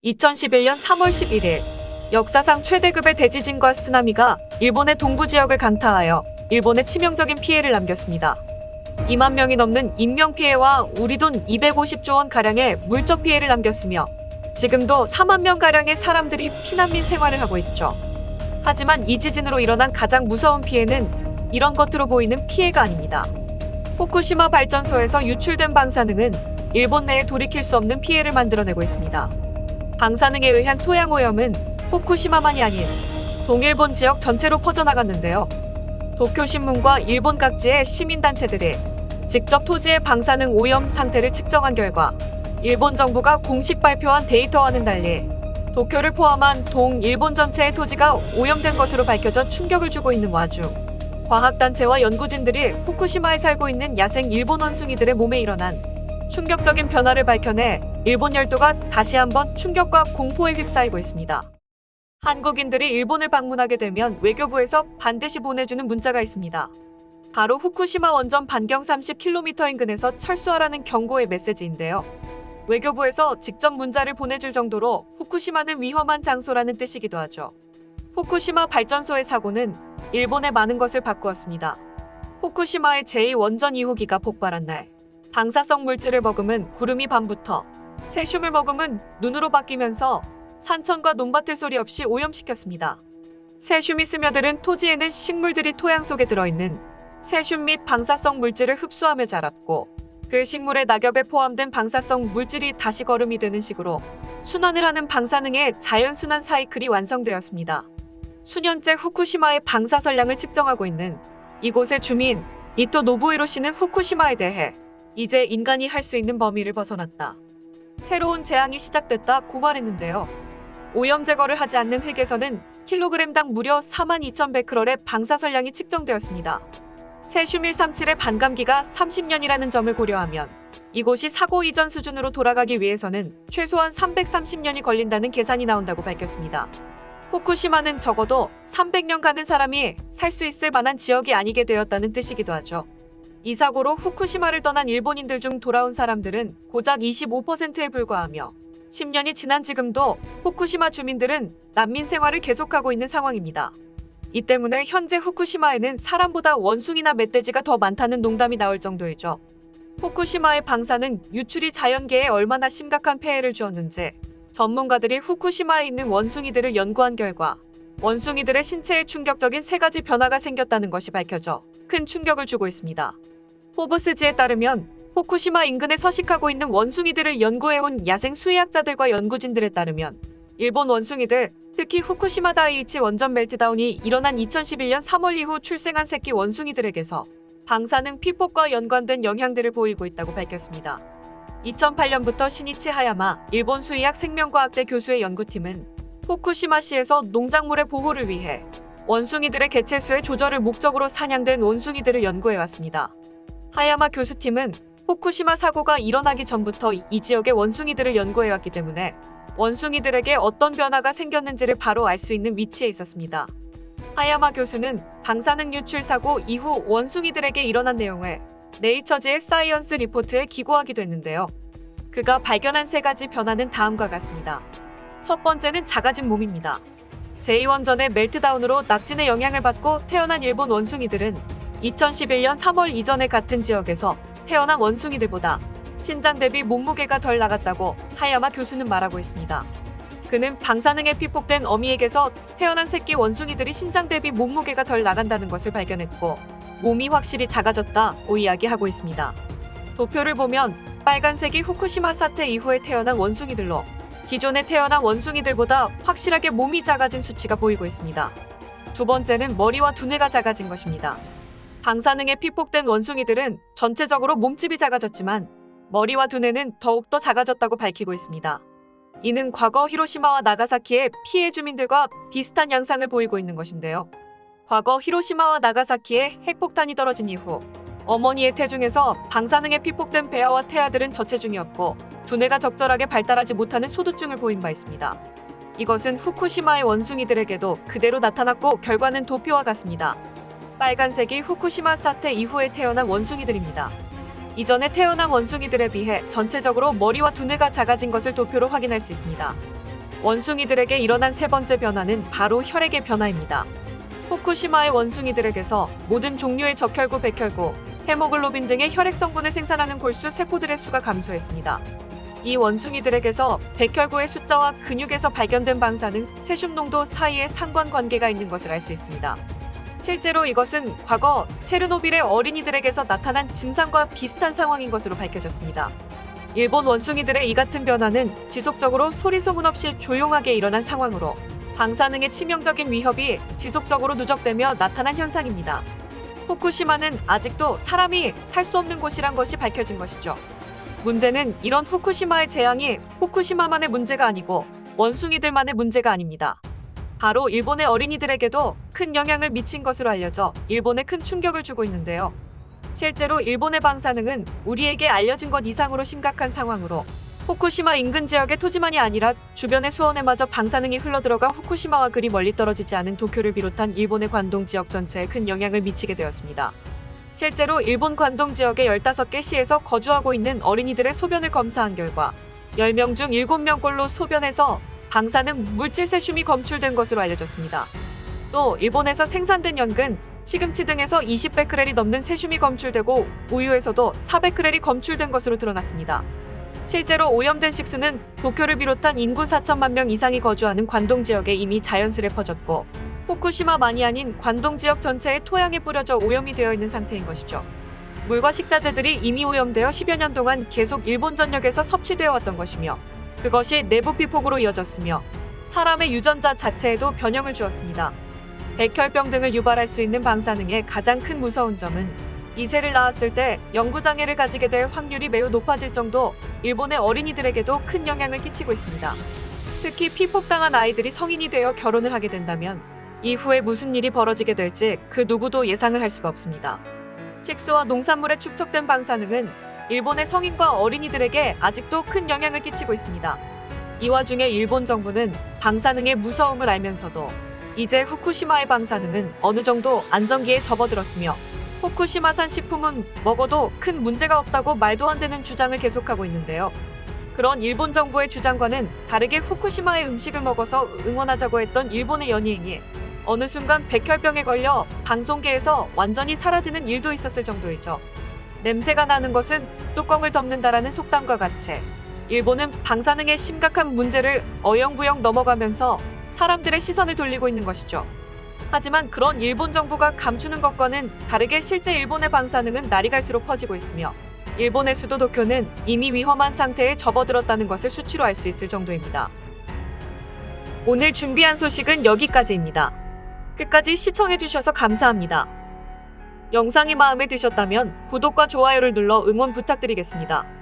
2011년 3월 11일 역사상 최대급의 대지진과 쓰나미가 일본의 동부 지역을 강타하여 일본에 치명적인 피해를 남겼습니다. 2만 명이 넘는 인명피해와 우리 돈 250조 원 가량의 물적 피해를 남겼으며 지금도 4만 명가량의 사람들이 피난민 생활을 하고 있죠. 하지만 이 지진으로 일어난 가장 무서운 피해는 이런 것으로 보이는 피해가 아닙니다. 후쿠시마 발전소에서 유출된 방사능은 일본 내에 돌이킬 수 없는 피해를 만들어내고 있습니다. 방사능에 의한 토양 오염은 후쿠시마만이 아닌 동일본 지역 전체로 퍼져나갔는데요. 도쿄신문과 일본 각지의 시민단체들이 직접 토지의 방사능 오염 상태를 측정한 결과 일본 정부가 공식 발표한 데이터와는 달리 도쿄를 포함한 동일본 전체의 토지가 오염된 것으로 밝혀져 충격을 주고 있는 와중 과학단체와 연구진들이 후쿠시마에 살고 있는 야생 일본 원숭이들의 몸에 일어난 충격적인 변화를 밝혀내 일본 열도가 다시 한번 충격과 공포에 휩싸이고 있습니다. 한국인들이 일본을 방문하게 되면 외교부에서 반드시 보내주는 문자가 있습니다. 바로 후쿠시마 원전 반경 30km 인근에서 철수하라는 경고의 메시지인데요. 외교부에서 직접 문자를 보내줄 정도로 후쿠시마는 위험한 장소라는 뜻이기도 하죠. 후쿠시마 발전소의 사고는 일본의 많은 것을 바꾸었습니다. 후쿠시마의 제2원전 2호기가 폭발한 날 방사성 물질을 머금은 구름이 밤부터 세슘을 머금은 눈으로 바뀌면서 산천과 논밭을 소리 없이 오염시켰습니다. 세슘이 스며들은 토지에는 식물들이 토양 속에 들어있는 세슘 및 방사성 물질을 흡수하며 자랐고 그 식물의 낙엽에 포함된 방사성 물질이 다시 거름이 되는 식으로 순환을 하는 방사능의 자연순환 사이클이 완성되었습니다. 수년째 후쿠시마의 방사선량을 측정하고 있는 이곳의 주민 이토 노부히로 씨는 후쿠시마에 대해 이제 인간이 할 수 있는 범위를 벗어났다. 새로운 재앙이 시작됐다 고말했는데요. 오염 제거를 하지 않는 흙에서는 킬로그램당 무려 42,100크롤의 방사선량이 측정되었습니다. 세슘 137의 반감기가 30년이라는 점을 고려하면 이곳이 사고 이전 수준으로 돌아가기 위해서는 최소한 330년이 걸린다는 계산이 나온다고 밝혔습니다. 후쿠시마는 적어도 300년 가는 사람이 살 수 있을 만한 지역이 아니게 되었다는 뜻이기도 하죠. 이 사고로 후쿠시마를 떠난 일본인들 중 돌아온 사람들은 고작 25%에 불과하며 10년이 지난 지금도 후쿠시마 주민들은 난민 생활을 계속하고 있는 상황입니다. 이 때문에 현재 후쿠시마에는 사람보다 원숭이나 멧돼지가 더 많다는 농담이 나올 정도이죠. 후쿠시마의 방사능 유출이 자연계에 얼마나 심각한 폐해를 주었는지 전문가들이 후쿠시마에 있는 원숭이들을 연구한 결과 원숭이들의 신체에 충격적인 3가지 변화가 생겼다는 것이 밝혀져 큰 충격을 주고 있습니다. 포브스지에 따르면 후쿠시마 인근에 서식하고 있는 원숭이들을 연구해온 야생 수의학자들과 연구진들에 따르면 일본 원숭이들, 특히 후쿠시마 다이이치 원전 멜트다운이 일어난 2011년 3월 이후 출생한 새끼 원숭이들에게서 방사능 피폭과 연관된 영향들을 보이고 있다고 밝혔습니다. 2008년부터 시니치 하야마 일본 수의학 생명과학대 교수의 연구팀은 후쿠시마시에서 농작물의 보호를 위해 원숭이들의 개체수의 조절을 목적으로 사냥된 원숭이들을 연구해왔습니다. 하야마 교수팀은 후쿠시마 사고가 일어나기 전부터 이 지역의 원숭이들을 연구해왔기 때문에 원숭이들에게 어떤 변화가 생겼는지를 바로 알 수 있는 위치에 있었습니다. 하야마 교수는 방사능 유출 사고 이후 원숭이들에게 일어난 내용을 네이처지의 사이언스 리포트에 기고하기도 했는데요. 그가 발견한 3가지 변화는 다음과 같습니다. 첫 번째는 작아진 몸입니다. 제2원전의 멜트다운으로 낙진의 영향을 받고 태어난 일본 원숭이들은 2011년 3월 이전의 같은 지역에서 태어난 원숭이들보다 신장 대비 몸무게가 덜 나갔다고 하야마 교수는 말하고 있습니다. 그는 방사능에 피폭된 어미에게서 태어난 새끼 원숭이들이 신장 대비 몸무게가 덜 나간다는 것을 발견했고 몸이 확실히 작아졌다고 이야기하고 있습니다. 도표를 보면 빨간색이 후쿠시마 사태 이후에 태어난 원숭이들로 기존에 태어난 원숭이들보다 확실하게 몸이 작아진 수치가 보이고 있습니다. 두 번째는 머리와 두뇌가 작아진 것입니다. 방사능에 피폭된 원숭이들은 전체적으로 몸집이 작아졌지만 머리와 두뇌는 더욱더 작아졌다고 밝히고 있습니다. 이는 과거 히로시마와 나가사키의 피해 주민들과 비슷한 양상을 보이고 있는 것인데요. 과거 히로시마와 나가사키에 핵폭탄이 떨어진 이후 어머니의 태중에서 방사능에 피폭된 배아와 태아들은 저체중이었고 두뇌가 적절하게 발달하지 못하는 소두증을 보인 바 있습니다. 이것은 후쿠시마의 원숭이들에게도 그대로 나타났고 결과는 도표와 같습니다. 빨간색이 후쿠시마 사태 이후에 태어난 원숭이들입니다. 이전에 태어난 원숭이들에 비해 전체적으로 머리와 두뇌가 작아진 것을 도표로 확인할 수 있습니다. 원숭이들에게 일어난 세 번째 변화는 바로 혈액의 변화입니다. 후쿠시마의 원숭이들에게서 모든 종류의 적혈구, 백혈구, 헤모글로빈 등의 혈액 성분을 생산하는 골수 세포들의 수가 감소했습니다. 이 원숭이들에게서 백혈구의 숫자와 근육에서 발견된 방사능, 세슘 농도 사이에 상관관계가 있는 것을 알 수 있습니다. 실제로 이것은 과거 체르노빌의 어린이들에게서 나타난 증상과 비슷한 상황인 것으로 밝혀졌습니다. 일본 원숭이들의 이 같은 변화는 지속적으로 소리 소문 없이 조용하게 일어난 상황으로 방사능의 치명적인 위협이 지속적으로 누적되며 나타난 현상입니다. 후쿠시마는 아직도 사람이 살 수 없는 곳이란 것이 밝혀진 것이죠. 문제는 이런 후쿠시마의 재앙이 후쿠시마만의 문제가 아니고 원숭이들만의 문제가 아닙니다. 바로 일본의 어린이들에게도 큰 영향을 미친 것으로 알려져 일본에 큰 충격을 주고 있는데요. 실제로 일본의 방사능은 우리에게 알려진 것 이상으로 심각한 상황으로 후쿠시마 인근 지역의 토지만이 아니라 주변의 수원에마저 방사능이 흘러들어가 후쿠시마와 그리 멀리 떨어지지 않은 도쿄를 비롯한 일본의 관동 지역 전체에 큰 영향을 미치게 되었습니다. 실제로 일본 관동 지역의 15개 시에서 거주하고 있는 어린이들의 소변을 검사한 결과 10명 중 7명꼴로 소변에서 방사능 물질 세슘이 검출된 것으로 알려졌습니다. 또 일본에서 생산된 연근, 시금치 등에서 20베크렐이 넘는 세슘이 검출되고 우유에서도 4베크렐이 검출된 것으로 드러났습니다. 실제로 오염된 식수는 도쿄를 비롯한 인구 4천만 명 이상이 거주하는 관동 지역에 이미 자연스레 퍼졌고 후쿠시마만이 아닌 관동 지역 전체의 토양에 뿌려져 오염이 되어 있는 상태인 것이죠. 물과 식자재들이 이미 오염되어 10여 년 동안 계속 일본 전역에서 섭취되어 왔던 것이며 그것이 내부 피폭으로 이어졌으며 사람의 유전자 자체에도 변형을 주었습니다. 백혈병 등을 유발할 수 있는 방사능의 가장 큰 무서운 점은 이세를 낳았을 때 영구장애를 가지게 될 확률이 매우 높아질 정도 일본의 어린이들에게도 큰 영향을 끼치고 있습니다. 특히 피폭당한 아이들이 성인이 되어 결혼을 하게 된다면 이후에 무슨 일이 벌어지게 될지 그 누구도 예상을 할 수가 없습니다. 식수와 농산물에 축적된 방사능은 일본의 성인과 어린이들에게 아직도 큰 영향을 끼치고 있습니다. 이 와중에 일본 정부는 방사능의 무서움을 알면서도 이제 후쿠시마의 방사능은 어느 정도 안정기에 접어들었으며 후쿠시마산 식품은 먹어도 큰 문제가 없다고 말도 안 되는 주장을 계속하고 있는데요. 그런 일본 정부의 주장과는 다르게 후쿠시마의 음식을 먹어서 응원하자고 했던 일본의 연예인이 어느 순간 백혈병에 걸려 방송계에서 완전히 사라지는 일도 있었을 정도이죠. 냄새가 나는 것은 뚜껑을 덮는다라는 속담과 같이 일본은 방사능의 심각한 문제를 어영부영 넘어가면서 사람들의 시선을 돌리고 있는 것이죠. 하지만 그런 일본 정부가 감추는 것과는 다르게 실제 일본의 방사능은 날이 갈수록 퍼지고 있으며 일본의 수도 도쿄는 이미 위험한 상태에 접어들었다는 것을 수치로 알 수 있을 정도입니다. 오늘 준비한 소식은 여기까지입니다. 끝까지 시청해주셔서 감사합니다. 영상이 마음에 드셨다면 구독과 좋아요를 눌러 응원 부탁드리겠습니다.